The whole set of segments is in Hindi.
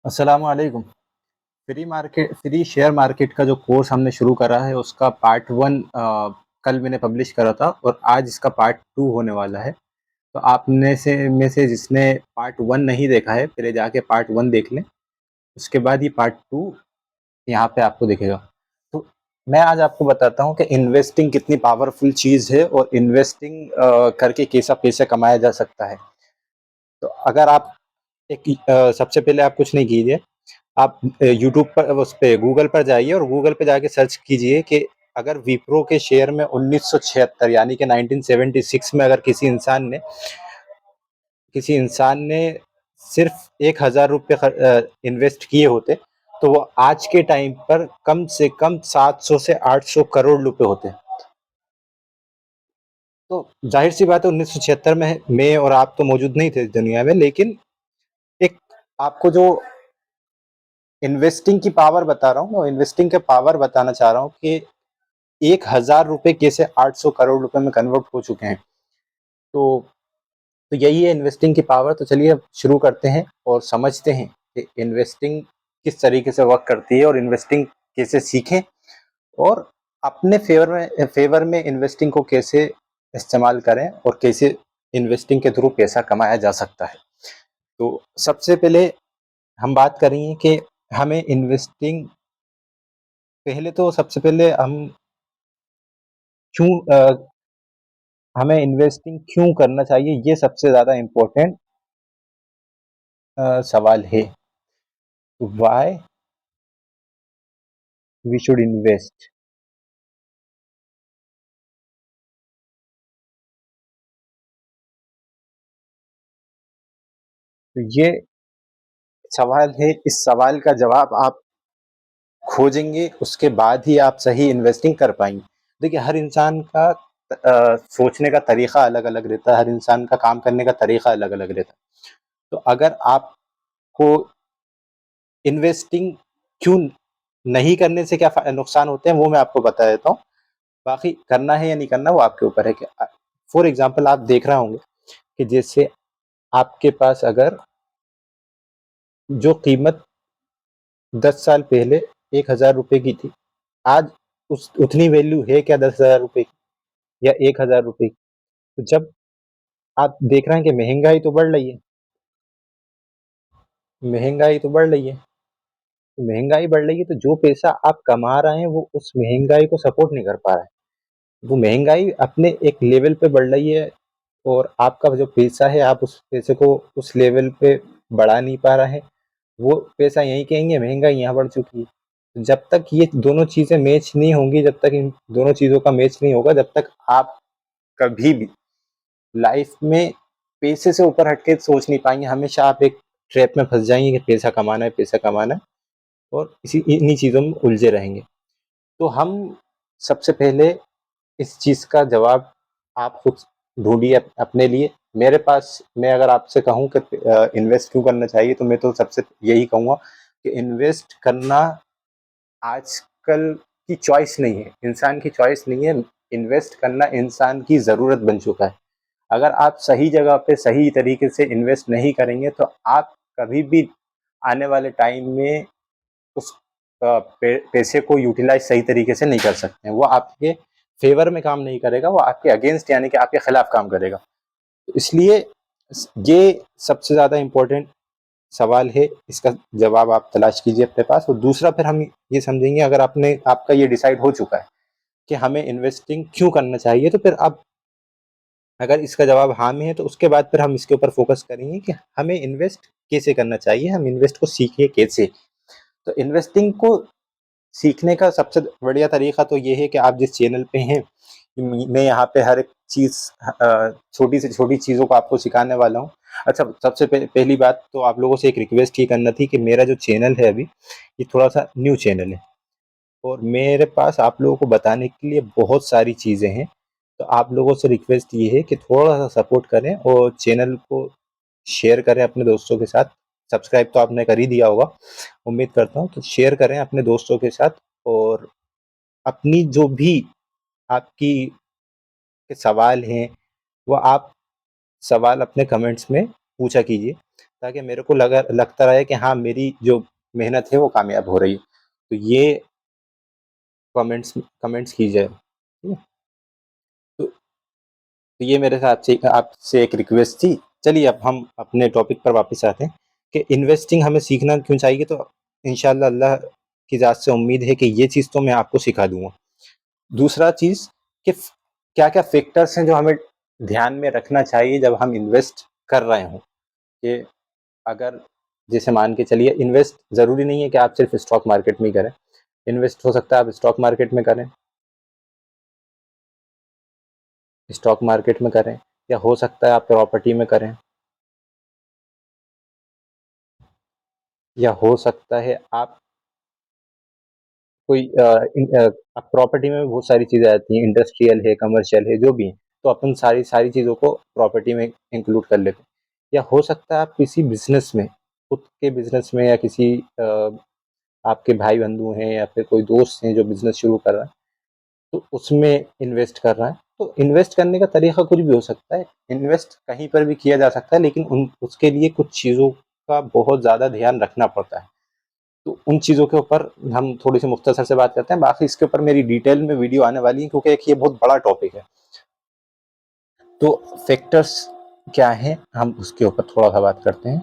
अस्सलाम वालेकुम। फ्री शेयर मार्केट का जो कोर्स हमने शुरू करा है उसका पार्ट 1 कल मैंने पब्लिश करा था और आज इसका पार्ट 2 होने वाला है। तो आप में से जिसने पार्ट 1 नहीं देखा है पहले जाके पार्ट 1 देख लें, उसके बाद ये पार्ट 2 यहाँ पे आपको दिखेगा। तो मैं आज आपको बताता हूँ कि इन्वेस्टिंग कितनी पावरफुल चीज़ है और इन्वेस्टिंग करके कैसा पैसा कमाया जा सकता है। तो अगर आप सबसे पहले आप कुछ नहीं कीजिए, आप यूट्यूब पर उस पे गूगल पर जाइए और गूगल पे जाके सर्च कीजिए कि अगर विप्रो के शेयर में 1976 यानी कि 1976 में अगर किसी इंसान ने सिर्फ 1,000 रुपये इन्वेस्ट किए होते तो वो आज के टाइम पर कम से कम 700 से 800 करोड़ रुपए होते। तो जाहिर सी बात है 1976 में मैं और आप तो मौजूद नहीं थे इस दुनिया में, लेकिन एक आपको जो इन्वेस्टिंग की पावर बता रहा हूँ, इन्वेस्टिंग के पावर बताना चाह रहा हूँ कि 1,000 रुपये कैसे 800 करोड़ रुपए में कन्वर्ट हो चुके हैं। तो तो यही है इन्वेस्टिंग की पावर। तो चलिए अब शुरू करते हैं और समझते हैं कि इन्वेस्टिंग किस तरीके से वर्क करती है और इन्वेस्टिंग कैसे सीखें और अपने फेवर में इन्वेस्टिंग को कैसे इस्तेमाल करें और कैसे इन्वेस्टिंग के थ्रू पैसा कमाया जा सकता है। तो सबसे पहले हम बात करेंगे कि हमें इन्वेस्टिंग पहले तो सबसे पहले क्यों हमें इन्वेस्टिंग क्यों करना चाहिए, ये सबसे ज़्यादा इम्पोर्टेंट सवाल है। Why we should invest. तो ये सवाल है, इस सवाल का जवाब आप खोजेंगे उसके बाद ही आप सही इन्वेस्टिंग कर पाएंगे। देखिए, हर इंसान का सोचने का तरीका अलग अलग रहता है, हर इंसान का काम करने का तरीका अलग अलग रहता है। तो अगर आपको इन्वेस्टिंग क्यों नहीं करने से क्या नुकसान होते हैं वो मैं आपको बता देता हूँ। बाकी करना है या नहीं करना वो आपके ऊपर है कि फॉर एग्जाम्पल आप देख रहे होंगे कि जैसे आपके पास अगर जो कीमत 10 साल पहले 1,000 रुपए की थी, आज उस उतनी वैल्यू है क्या 10,000 रुपए की या 1,000 रुपए की? तो जब आप देख रहे हैं कि महंगाई तो बढ़ रही है, महंगाई तो बढ़ रही है, तो महंगाई बढ़ रही है तो जो पैसा आप कमा रहे हैं वो उस महंगाई को सपोर्ट नहीं कर पा रहा है। वो महंगाई अपने एक लेवल पे बढ़ रही है और आपका जो पैसा है आप उस पैसे को उस लेवल पे बढ़ा नहीं पा रहे हैं। वो पैसा यहीं कहेंगे महंगाई यहाँ बढ़ चुकी है। तो जब तक ये दोनों चीजें मैच नहीं होंगी, जब तक इन दोनों चीजों का मैच नहीं होगा, जब तक आप कभी भी लाइफ में पैसे से ऊपर हटके सोच नहीं पाएंगे। हमेशा आप एक ट्रैप में फंस जाएंगे कि पैसा कमाना है, पैसा कमाना है, और इन्हीं चीजों में उलझे रहेंगे। तो हम सबसे पहले इस चीज का जवाब आप खुद ढूंढिए अपने लिए। मेरे पास, मैं अगर आपसे कहूँ कि इन्वेस्ट क्यों करना चाहिए, तो मैं तो सबसे यही कहूँगा कि इन्वेस्ट करना आजकल की चॉइस नहीं है, इंसान की चॉइस नहीं है। इन्वेस्ट करना इंसान की ज़रूरत बन चुका है। अगर आप सही जगह पे सही तरीके से इन्वेस्ट नहीं करेंगे तो आप कभी भी आने वाले टाइम में उस पैसे को यूटिलाइज सही तरीके से नहीं कर सकते हैं। वो आपके फेवर में काम नहीं करेगा, वो आपके अगेंस्ट यानी कि आपके खिलाफ काम करेगा। तो इसलिए ये सबसे ज़्यादा इम्पोर्टेंट सवाल है, इसका जवाब आप तलाश कीजिए अपने पास। और दूसरा फिर हम ये समझेंगे, अगर आपका ये डिसाइड हो चुका है कि हमें इन्वेस्टिंग क्यों करना चाहिए, तो फिर अब अगर इसका जवाब हाँ में है तो उसके बाद फिर हम इसके ऊपर फोकस करेंगे कि हमें इन्वेस्ट कैसे करना चाहिए, हम इन्वेस्ट को सीखें कैसे। तो इन्वेस्टिंग को सीखने का सबसे बढ़िया तरीका तो ये है कि आप जिस चैनल पे हैं, मैं यहाँ पे हर एक चीज़ छोटी से छोटी चीज़ों को आपको सिखाने वाला हूँ। अच्छा, सबसे पहली बात तो आप लोगों से एक रिक्वेस्ट ही करना थी कि मेरा जो चैनल है अभी, ये थोड़ा सा न्यू चैनल है और मेरे पास आप लोगों को बताने के लिए बहुत सारी चीज़ें हैं। तो आप लोगों से रिक्वेस्ट ये है कि थोड़ा सा सपोर्ट करें और चैनल को शेयर करें अपने दोस्तों के साथ। सब्सक्राइब तो आपने कर ही दिया होगा, उम्मीद करता हूँ। तो शेयर करें अपने दोस्तों के साथ और अपनी जो भी आपकी के सवाल हैं वो आप सवाल अपने कमेंट्स में पूछा कीजिए, ताकि मेरे को लगता रहे कि हाँ, मेरी जो मेहनत है वो कामयाब हो रही है। तो ये कमेंट्स कमेंट्स कीजिए, ठीक है? तो ये मेरे से आपसे एक रिक्वेस्ट थी। चलिए अब हम अपने टॉपिक पर वापस आते हैं कि इन्वेस्टिंग हमें सीखना क्यों चाहिए। तो इंशाल्लाह अल्लाह की ज़ात से उम्मीद है कि ये चीज़ तो मैं आपको सिखा दूँगा। दूसरा चीज़ कि क्या-क्या फैक्टर्स हैं जो हमें ध्यान में रखना चाहिए जब हम इन्वेस्ट कर रहे हों। कि अगर जैसे मान के चलिए, इन्वेस्ट ज़रूरी नहीं है कि आप सिर्फ स्टॉक मार्केट में ही करें। इन्वेस्ट हो सकता है आप स्टॉक मार्केट में करें, या हो सकता है आप प्रॉपर्टी में करें, या हो सकता है आप कोई अब प्रॉपर्टी में बहुत सारी चीज़ें आती हैं, इंडस्ट्रियल है, कमर्शियल है, जो भी है। तो अपन सारी सारी चीज़ों को प्रॉपर्टी में इंक्लूड कर लेते हैं। या हो सकता है आप किसी बिज़नेस में, खुद के बिज़नेस में, या किसी आपके भाई-बंधु हैं या फिर कोई दोस्त हैं जो बिज़नेस शुरू कर रहा है, तो उसमें इन्वेस्ट कर रहा है। तो इन्वेस्ट करने का तरीका कुछ भी हो सकता है। इन्वेस्ट कहीं पर भी किया जा सकता है, लेकिन उन उसके लिए कुछ चीज़ों का बहुत ज़्यादा ध्यान रखना पड़ता है। तो उन चीज़ों के ऊपर हम थोड़ी-सी मुख्तसर से बात करते हैं। बाकी इसके ऊपर मेरी डिटेल में वीडियो आने वाली है, क्योंकि एक ये बहुत बड़ा टॉपिक है। तो फैक्टर्स क्या हैं, हम उसके ऊपर थोड़ा-सा बात करते हैं।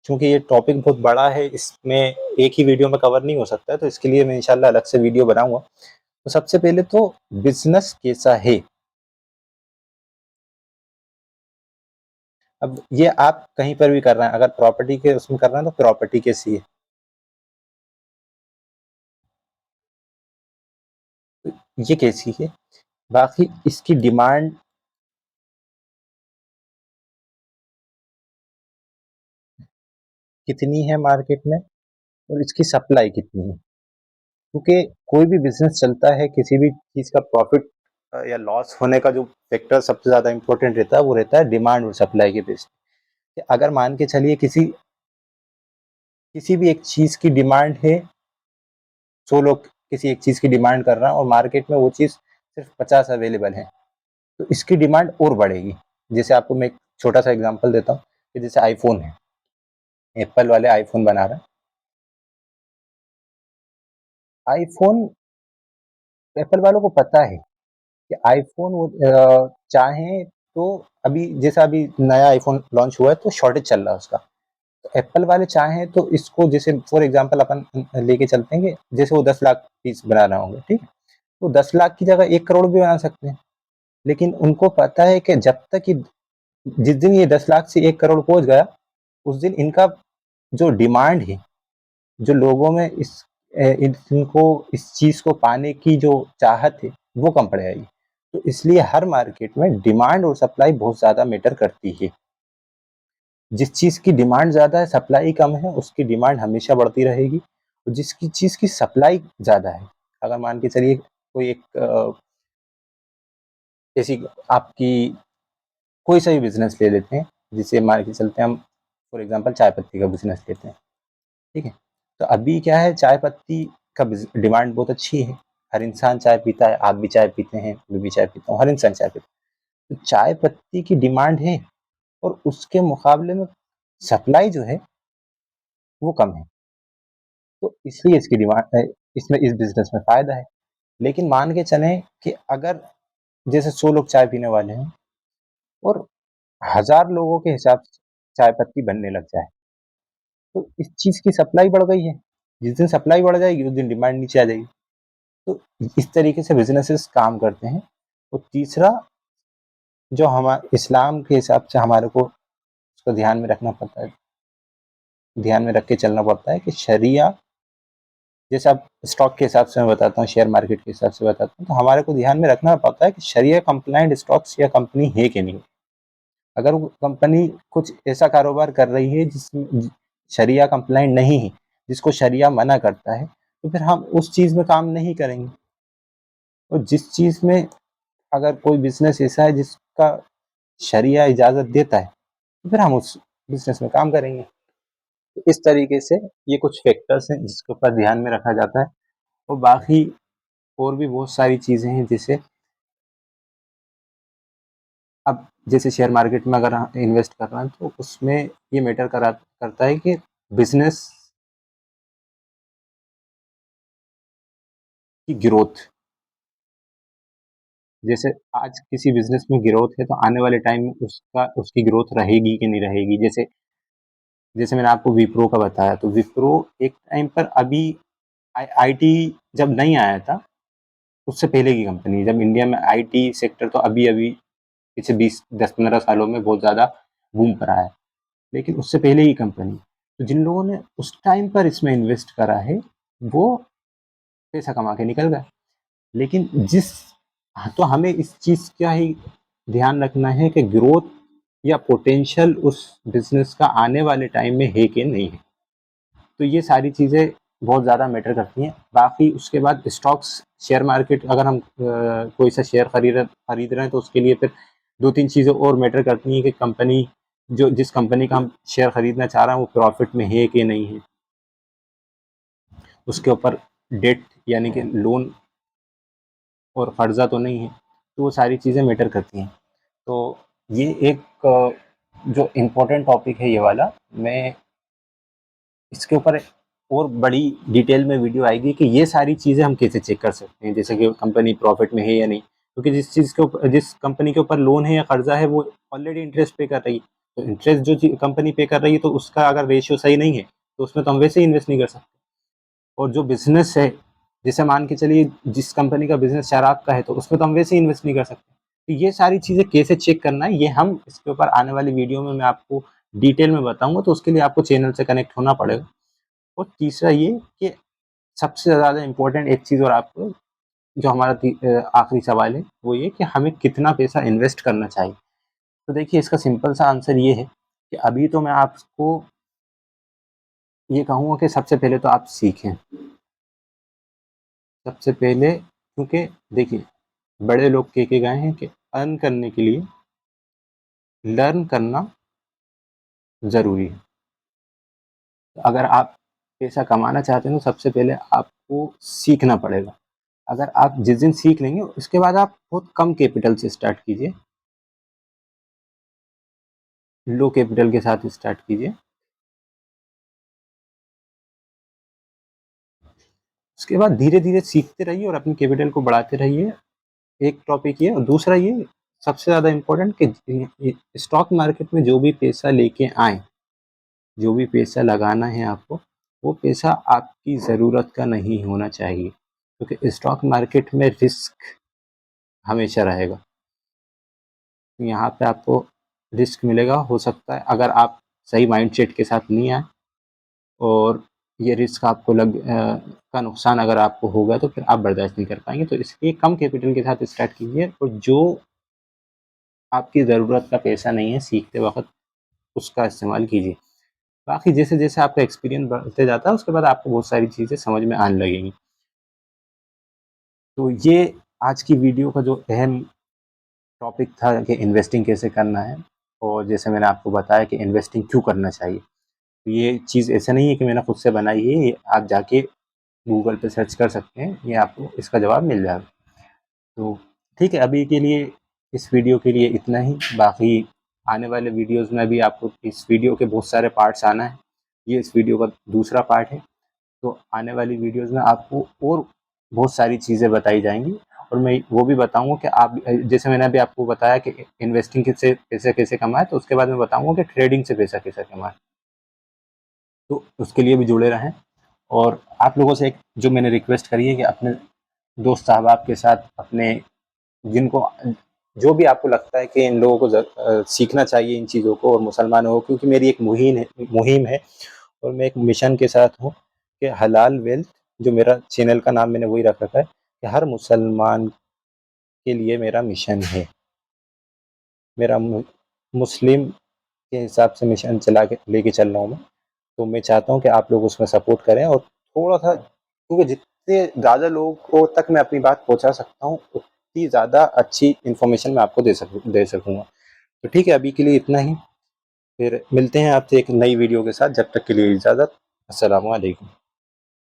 चूँकि ये टॉपिक बहुत बड़ा है, इसमें एक ही वीडियो में कवर नहीं हो सकता है, तो इसके लिए मैं इंशाल्लाह अलग से वीडियो बनाऊँगा। तो सबसे पहले तो बिज़नेस कैसा है? अब ये आप कहीं पर भी कर रहे हैं, अगर प्रॉपर्टी के उसमें कर रहे हैं तो प्रॉपर्टी कैसी है? ये कैसी है? बाकी इसकी डिमांड कितनी है मार्केट में, और इसकी सप्लाई कितनी है? क्योंकि कोई भी बिज़नेस चलता है, किसी भी चीज़ का प्रॉफ़िट या लॉस होने का जो फैक्टर सबसे ज़्यादा इम्पोर्टेंट रहता है, वो रहता है डिमांड और सप्लाई के बेस पे। अगर मान के चलिए किसी किसी भी एक चीज़ की डिमांड है, 100 लोग किसी एक चीज़ की डिमांड कर रहा है और मार्केट में वो चीज़ सिर्फ 50 अवेलेबल है, तो इसकी डिमांड और बढ़ेगी। जैसे आपको मैं एक छोटा-सा एग्ज़ाम्पल देता हूँ कि जैसे आईफ़ोन है, एप्पल वाले आईफ़ोन बना रहे हैं। आईफ़ोन एप्पल वालों को पता है कि आईफ़ोन वो चाहें तो अभी नया आईफ़ोन लॉन्च हुआ है तो शॉर्टेज चल रहा है उसका। तो एप्पल वाले चाहें तो इसको, जैसे फॉर एग्ज़ाम्पल अपन लेके चलते हैं कि जैसे वो 10 लाख पीस बना रहे होंगे, ठीक है? तो 10 लाख की जगह 1 करोड़ भी बना सकते हैं। लेकिन उनको पता है कि जब तक कि जिस दिन ये 10 लाख से 1 करोड़ पहुँच गया, उस दिन इनका जो डिमांड है, जो लोगों में इनको इस चीज़ को पाने की जो चाहत है, वो कम पड़ जाएगी। तो इसलिए हर मार्केट में डिमांड और सप्लाई बहुत ज़्यादा मैटर करती है। जिस चीज़ की डिमांड ज़्यादा है, सप्लाई कम है, उसकी डिमांड हमेशा बढ़ती रहेगी। और जिसकी चीज़ की सप्लाई ज़्यादा है, अगर मान के चलिए कोई एक ऐसी आपकी कोई सा भी बिज़नेस ले लेते हैं, जिसे मान के चलते हैं हम, फॉर एग्ज़ाम्पल चाय पत्ती का बिज़नेस लेते हैं, ठीक है? तो अभी क्या है, चाय पत्ती का डिमांड बहुत अच्छी है। हर इंसान चाय पीता है, आप भी चाय पीते हैं, मैं भी चाय पीता हूँ, हर इंसान चाय पीता है। तो चाय पत्ती की डिमांड है, और उसके मुकाबले में सप्लाई जो है वो कम है। तो इसलिए इसकी डिमांड है, इसमें इस बिज़नेस में फ़ायदा है। लेकिन मान के चलें कि अगर जैसे 100 लोग चाय पीने वाले हैं और 1000 लोगों के हिसाब से चाय पत्ती बनने लग जाए, तो इस चीज़ की सप्लाई बढ़ गई है। जिस दिन सप्लाई बढ़ जाएगी, उस दिन डिमांड नीचे आ जाएगी। तो इस तरीके से बिज़नेसेस काम करते हैं। और तीसरा, जो इस्लाम के हिसाब से हमारे को उसको ध्यान में रखना पड़ता है, ध्यान में रख के चलना पड़ता है कि शरिया, जैसे अब स्टॉक के हिसाब से मैं बताता हूँ, शेयर मार्केट के हिसाब से बताता हूँ, तो हमारे को ध्यान में रखना पड़ता है कि शरिया कंप्लायंट स्टॉक्स या कंपनी है कि नहीं। अगर वो कंपनी कुछ ऐसा कारोबार कर रही है जिसमें शरिया कंप्लायंट नहीं है, जिसको शरिया मना करता है, तो फिर हम उस चीज़ में काम नहीं करेंगे। और जिस चीज़ में, अगर कोई बिज़नेस ऐसा है जिसका शरिया इजाज़त देता है, तो फिर हम उस बिज़नेस में काम करेंगे। तो इस तरीके से ये कुछ फैक्टर्स हैं जिसके ऊपर ध्यान में रखा जाता है। और बाकी और भी बहुत सारी चीज़ें हैं, जैसे अब जैसे शेयर मार्केट में अगर इन्वेस्ट कर रहे हैं तो उसमें ये मैटर करता है कि बिजनेस की ग्रोथ, जैसे आज किसी बिजनेस में ग्रोथ है तो आने वाले टाइम में उसकी ग्रोथ रहेगी कि नहीं रहेगी। जैसे जैसे मैंने आपको विप्रो का बताया, तो विप्रो एक टाइम पर अभी आईटी जब नहीं आया था, उससे पहले की कंपनी, जब इंडिया में आईटी सेक्टर तो अभी अभी पिछले 10-15 सालों में बहुत ज़्यादा बूम पर आया है, लेकिन उससे पहले की कंपनी, तो जिन लोगों ने उस टाइम पर इसमें इन्वेस्ट करा है वो पैसा कमा के निकल गए। लेकिन तो हमें इस चीज़ का ही ध्यान रखना है कि ग्रोथ या पोटेंशियल उस बिजनेस का आने वाले टाइम में है कि नहीं है। तो ये सारी चीज़ें बहुत ज़्यादा मैटर करती हैं। बाकी उसके बाद स्टॉक्स, शेयर मार्केट, अगर हम कोई सा शेयर खरीद रहे हैं तो उसके लिए फिर 2-3 चीज़ें और मैटर करती हैं कि कंपनी, जो जिस कंपनी का हम शेयर खरीदना चाह रहे हैं वो प्रॉफिट में है कि नहीं है, उसके ऊपर डेट यानी कि लोन और कर्जा तो नहीं है। तो वो सारी चीज़ें मैटर करती हैं। तो ये एक जो इम्पोर्टेंट टॉपिक है ये वाला, मैं इसके ऊपर और बड़ी डिटेल में वीडियो आएगी कि ये सारी चीज़ें हम कैसे चेक कर सकते हैं, जैसे कि कंपनी प्रॉफिट में है या नहीं, क्योंकि जिस कंपनी के ऊपर लोन है या कर्जा है वो ऑलरेडी इंटरेस्ट पे कर रही है। तो इंटरेस्ट जो कंपनी पे कर रही है तो उसका अगर रेशियो सही नहीं है तो उसमें तो हम वैसे ही इन्वेस्ट नहीं कर सकते। और जो बिजनेस है, जैसे मान के चलिए जिस कंपनी का बिजनेस शराब का है तो उसमें तो हम वैसे ही इन्वेस्ट नहीं कर सकते। तो ये सारी चीज़ें कैसे चेक करना है, ये हम इसके ऊपर आने वाली वीडियो में मैं आपको डिटेल में बताऊंगा। तो उसके लिए आपको चैनल से कनेक्ट होना पड़ेगा। और तीसरा ये कि सबसे ज़्यादा इम्पोर्टेंट एक चीज़ और आपको, जो हमारा आखिरी सवाल है, वो ये कि हमें कितना पैसा इन्वेस्ट करना चाहिए। तो देखिए इसका सिंपल सा आंसर ये है कि अभी तो मैं आपको ये कहूँगा कि सबसे पहले तो आप सीखें। सबसे पहले, क्योंकि देखिए बड़े लोग कह के गए हैं कि अर्न करने के लिए लर्न करना ज़रूरी है। तो अगर आप पैसा कमाना चाहते हैं तो सबसे पहले आपको सीखना पड़ेगा। अगर आप जिस दिन सीख लेंगे उसके बाद आप बहुत कम कैपिटल से स्टार्ट कीजिए, लो कैपिटल के साथ स्टार्ट कीजिए। उसके बाद धीरे धीरे सीखते रहिए और अपनी कैपिटल को बढ़ाते रहिए। एक टॉपिक ये, और दूसरा ये सबसे ज़्यादा इम्पोर्टेंट कि स्टॉक मार्केट में जो भी पैसा लेके आए, जो भी पैसा लगाना है आपको, वो पैसा आपकी ज़रूरत का नहीं होना चाहिए, क्योंकि स्टॉक मार्केट में रिस्क हमेशा रहेगा। यहाँ पे आपको रिस्क मिलेगा, हो सकता है अगर आप सही माइंडसेट के साथ नहीं आए और ये रिस्क आपको का नुकसान अगर आपको होगा तो फिर आप बर्दाश्त नहीं कर पाएंगे। तो इसलिए कम कैपिटल के साथ स्टार्ट कीजिए और जो आपकी ज़रूरत का पैसा नहीं है सीखते वक्त उसका इस्तेमाल कीजिए। बाकी जैसे जैसे आपका एक्सपीरियंस बढ़ते जाता है उसके बाद आपको बहुत सारी चीज़ें समझ में आने लगेंगी। तो ये आज की वीडियो का जो अहम टॉपिक था कि इन्वेस्टिंग कैसे करना है, और जैसे मैंने आपको बताया कि इन्वेस्टिंग क्यों करना चाहिए। तो ये चीज़ ऐसा नहीं है कि मैंने खुद से बनाई है, ये आप जाके गूगल पे सर्च कर सकते हैं, ये आपको इसका जवाब मिल जाएगा। तो ठीक है, अभी के लिए इस वीडियो के लिए इतना ही। बाकी आने वाले वीडियोज़ में भी आपको इस वीडियो के बहुत सारे पार्ट्स आना है, ये इस वीडियो का दूसरा पार्ट है। तो आने वाली वीडियोज़ में आपको और बहुत सारी चीज़ें बताई जाएँगी, और मैं वो भी बताऊँगा कि आप, जैसे मैंने अभी आपको बताया कि इन्वेस्टिंग से पैसे कैसे कमाएँ, तो उसके बाद मैं बताऊँगा कि ट्रेडिंग से पैसा कैसे कमाएँ। तो उसके लिए भी जुड़े रहें। और आप लोगों से एक जो मैंने रिक्वेस्ट करी है कि अपने दोस्त अहबाब के साथ, अपने जिनको जो भी आपको लगता है कि इन लोगों को सीखना चाहिए इन चीज़ों को, और मुसलमानों को, क्योंकि मेरी एक मुहिम है और मैं एक मिशन के साथ हूँ कि हलाल वेल्थ, जो मेरा चैनल का नाम मैंने वही रख रखा है कि हर मुसलमान के लिए मेरा मिशन है। मेरा मुस्लिम के हिसाब से मिशन चला के लेके चल रहा हूँ मैं। तो मैं चाहता हूँ कि आप लोग उसमें सपोर्ट करें, और थोड़ा-सा, क्योंकि जितने ज़्यादा लोगों तक मैं अपनी बात पहुँचा सकता हूँ, उतनी ज़्यादा अच्छी इन्फॉर्मेशन मैं आपको दे सकूँगा। तो ठीक है, अभी के लिए इतना ही। फिर मिलते हैं आपसे एक नई वीडियो के साथ। जब तक के लिए इजाज़त। अस्सलामु अलैकुम।